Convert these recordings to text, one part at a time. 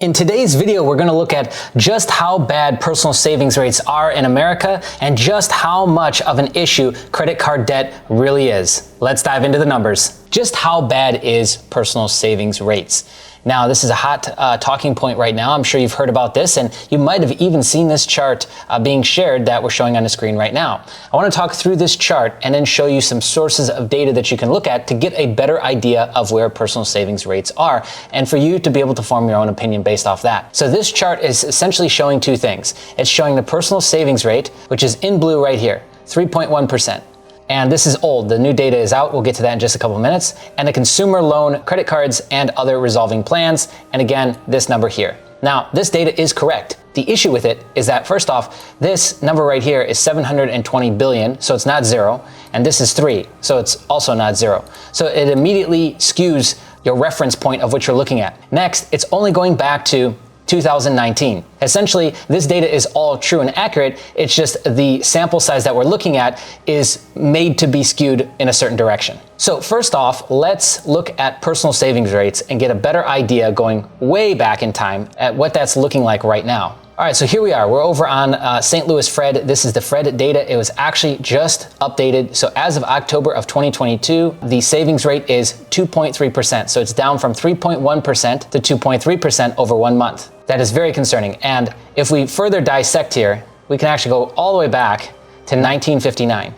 In today's video, we're going to look at just how bad personal savings rates are in America and just how much of an issue credit card debt really is. Let's dive into the numbers. Just how bad is personal savings rates? Now, this is a hot talking point right now. I'm sure you've heard about this, and you might have even seen this chart being shared that we're showing on the screen right now. I want to talk through this chart and then show you some sources of data that you can look at to get a better idea of where personal savings rates are, and for you to be able to form your own opinion based off that. So this chart is essentially showing two things. It's showing the personal savings rate, which is in blue right here, 3.1%. And this is old. The new data is out. We'll get to that in just a couple of minutes. And the consumer loan, credit cards, and other resolving plans. And again, this number here. Now, this data is correct. The issue with it is that, first off, this number right here is 720 billion, so it's not zero. And this is 3, so it's also not zero. So it immediately skews your reference point of what you're looking at. Next, it's only going back to 2019. Essentially, this data is all true and accurate. It's just the sample size that we're looking at is made to be skewed in a certain direction. So first off, let's look at personal savings rates and get a better idea going way back in time at what that's looking like right now. All right, so here we are. We're over on St. Louis Fred. This is the Fred data. It was actually just updated. So as of October of 2022, the savings rate is 2.3%. So it's down from 3.1% to 2.3% over 1 month. That is very concerning. And if we further dissect here, we can actually go all the way back to 1959.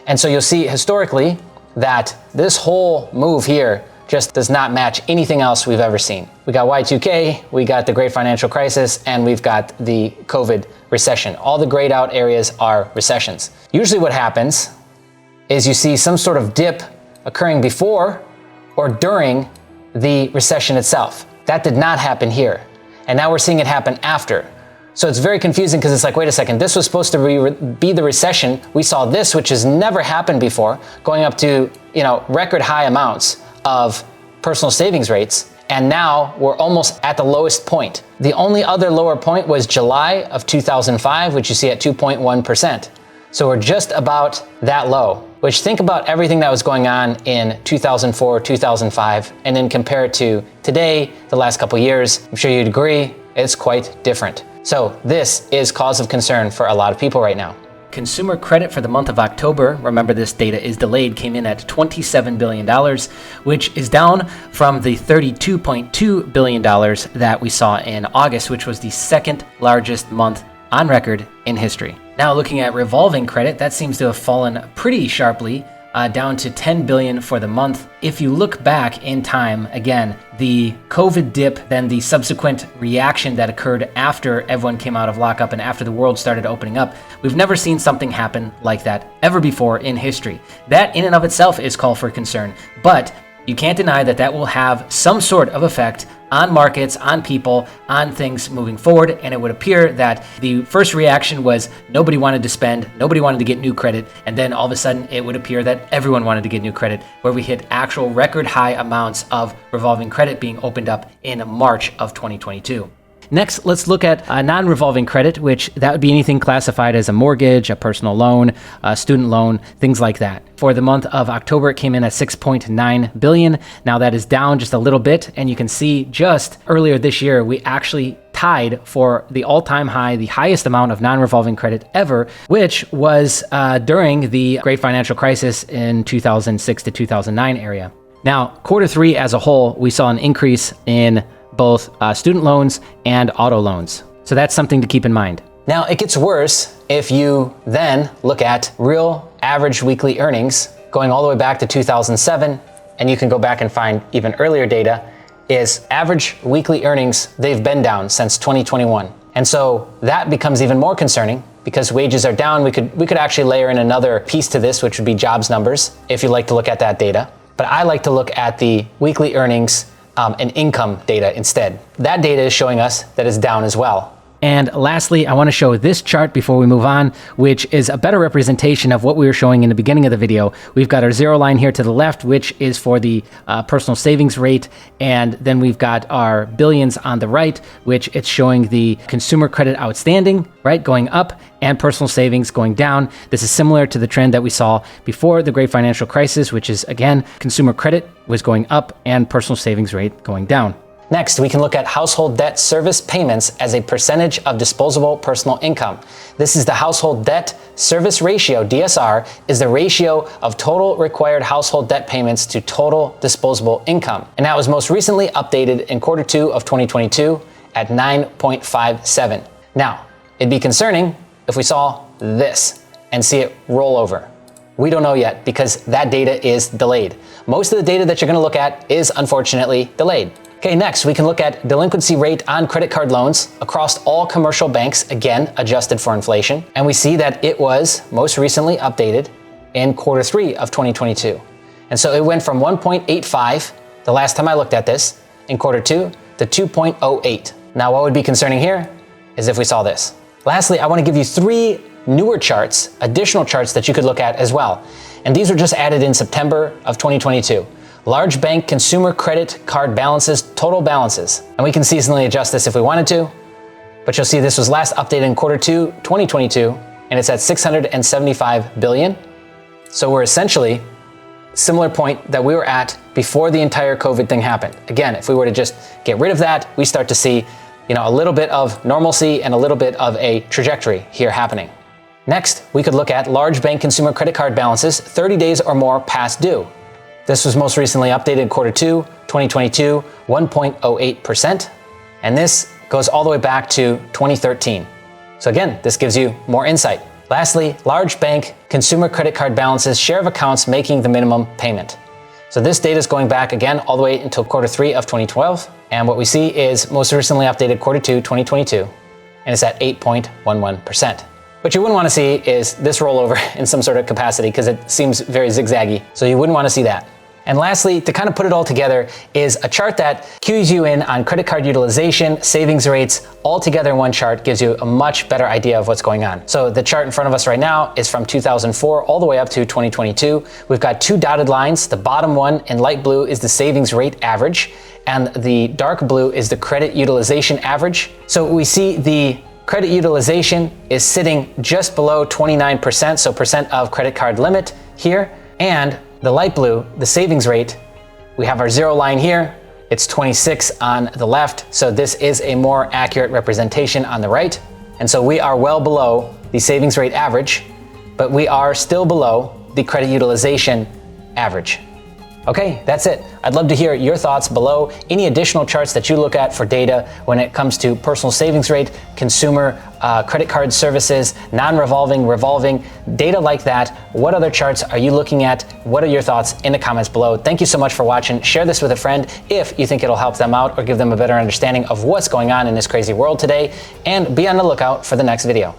And so you'll see historically that this whole move here just does not match anything else we've ever seen. We got Y2K, we got the Great Financial Crisis, and we've got the COVID recession. All the grayed out areas are recessions. Usually what happens is you see some sort of dip occurring before or during the recession itself. That did not happen here. And now we're seeing it happen after. So it's very confusing because it's like, wait a second, this was supposed to be the recession. We saw this, which has never happened before, going up to, record high amounts of personal savings rates. And now we're almost at the lowest point. The only other lower point was July of 2005, which you see at 2.1%. So we're just about that low, which think about everything that was going on in 2004, 2005, and then compare it to today, the last couple years. I'm sure you'd agree, it's quite different. So this is cause of concern for a lot of people right now. Consumer credit for the month of October, remember this data is delayed, came in at $27 billion, which is down from the $32.2 billion that we saw in August, which was the second largest month on record in history. Now looking at revolving credit, that seems to have fallen pretty sharply, down to $10 billion for the month. If you look back in time, again, the COVID dip, then the subsequent reaction that occurred after everyone came out of lockup and after the world started opening up, we've never seen something happen like that ever before in history. That in and of itself is call for concern, but you can't deny that that will have some sort of effect on markets, on people, on things moving forward. And it would appear that the first reaction was nobody wanted to spend, nobody wanted to get new credit. And then all of a sudden it would appear that everyone wanted to get new credit, where we hit actual record high amounts of revolving credit being opened up in March of 2022. Next, let's look at non-revolving credit, which that would be anything classified as a mortgage, a personal loan, a student loan, things like that. For the month of October, it came in at $6.9 billion. Now that is down just a little bit, and you can see just earlier this year, we actually tied for the all-time high, the highest amount of non-revolving credit ever, which was during the Great Financial Crisis in 2006 to 2009 area. Now, Q3 as a whole, we saw an increase in both student loans and auto loans. So that's something to keep in mind. Now, it gets worse if you then look at real average weekly earnings going all the way back to 2007, and you can go back and find even earlier data, is average weekly earnings, they've been down since 2021. And so that becomes even more concerning because wages are down. We could actually layer in another piece to this, which would be jobs numbers, if you like to look at that data. But I like to look at the weekly earnings and income data instead. That data is showing us that it's down as well. And lastly, I want to show this chart before we move on, which is a better representation of what we were showing in the beginning of the video. We've got our zero line here to the left, which is for the personal savings rate. And then we've got our billions on the right, which it's showing the consumer credit outstanding, right, going up, and personal savings going down. This is similar to the trend that we saw before the Great Financial Crisis, which is, again, consumer credit was going up and personal savings rate going down. Next, we can look at household debt service payments as a percentage of disposable personal income. This is the household debt service ratio, DSR, is the ratio of total required household debt payments to total disposable income. And that was most recently updated in quarter 2 of 2022 at 9.57. Now, it'd be concerning if we saw this and see it roll over. We don't know yet because that data is delayed. Most of the data that you're gonna look at is unfortunately delayed. Okay, next we can look at delinquency rate on credit card loans across all commercial banks, again, adjusted for inflation. And we see that it was most recently updated in quarter 3 of 2022. And so it went from 1.85, the last time I looked at this, in quarter 2 to 2.08. Now what would be concerning here is if we saw this. Lastly, I wanna give you 3 newer charts, additional charts that you could look at as well. And these were just added in September of 2022. Large bank consumer credit card balances, total balances. And we can seasonally adjust this if we wanted to, but you'll see this was last updated in quarter 2, 2022, and it's at 675 billion. So we're essentially similar point that we were at before the entire COVID thing happened. Again, if we were to just get rid of that, we start to see, a little bit of normalcy and a little bit of a trajectory here happening. Next, we could look at large bank consumer credit card balances 30 days or more past due. This was most recently updated in quarter 2, 2022, 1.08%. And this goes all the way back to 2013. So again, this gives you more insight. Lastly, large bank consumer credit card balances, share of accounts making the minimum payment. So this data is going back again all the way until quarter 3 of 2012. And what we see is most recently updated quarter 2, 2022, and it's at 8.11%. What you wouldn't want to see is this rollover in some sort of capacity because it seems very zigzaggy. So you wouldn't want to see that. And lastly, to kind of put it all together is a chart that cues you in on credit card utilization, savings rates, all together in one chart gives you a much better idea of what's going on. So the chart in front of us right now is from 2004 all the way up to 2022. We've got 2 dotted lines. The bottom one in light blue is the savings rate average, and the dark blue is the credit utilization average. So we see the credit utilization is sitting just below 29%, so percent of credit card limit here, and the light blue, the savings rate, we have our 0 line here. It's 26 on the left. So this is a more accurate representation on the right. And so we are well below the savings rate average, but we are still below the credit utilization average. Okay, that's it. I'd love to hear your thoughts below. Any additional charts that you look at for data when it comes to personal savings rate, consumer credit card services, non-revolving, revolving, data like that. What other charts are you looking at? What are your thoughts in the comments below? Thank you so much for watching. Share this with a friend if you think it'll help them out or give them a better understanding of what's going on in this crazy world today. And be on the lookout for the next video.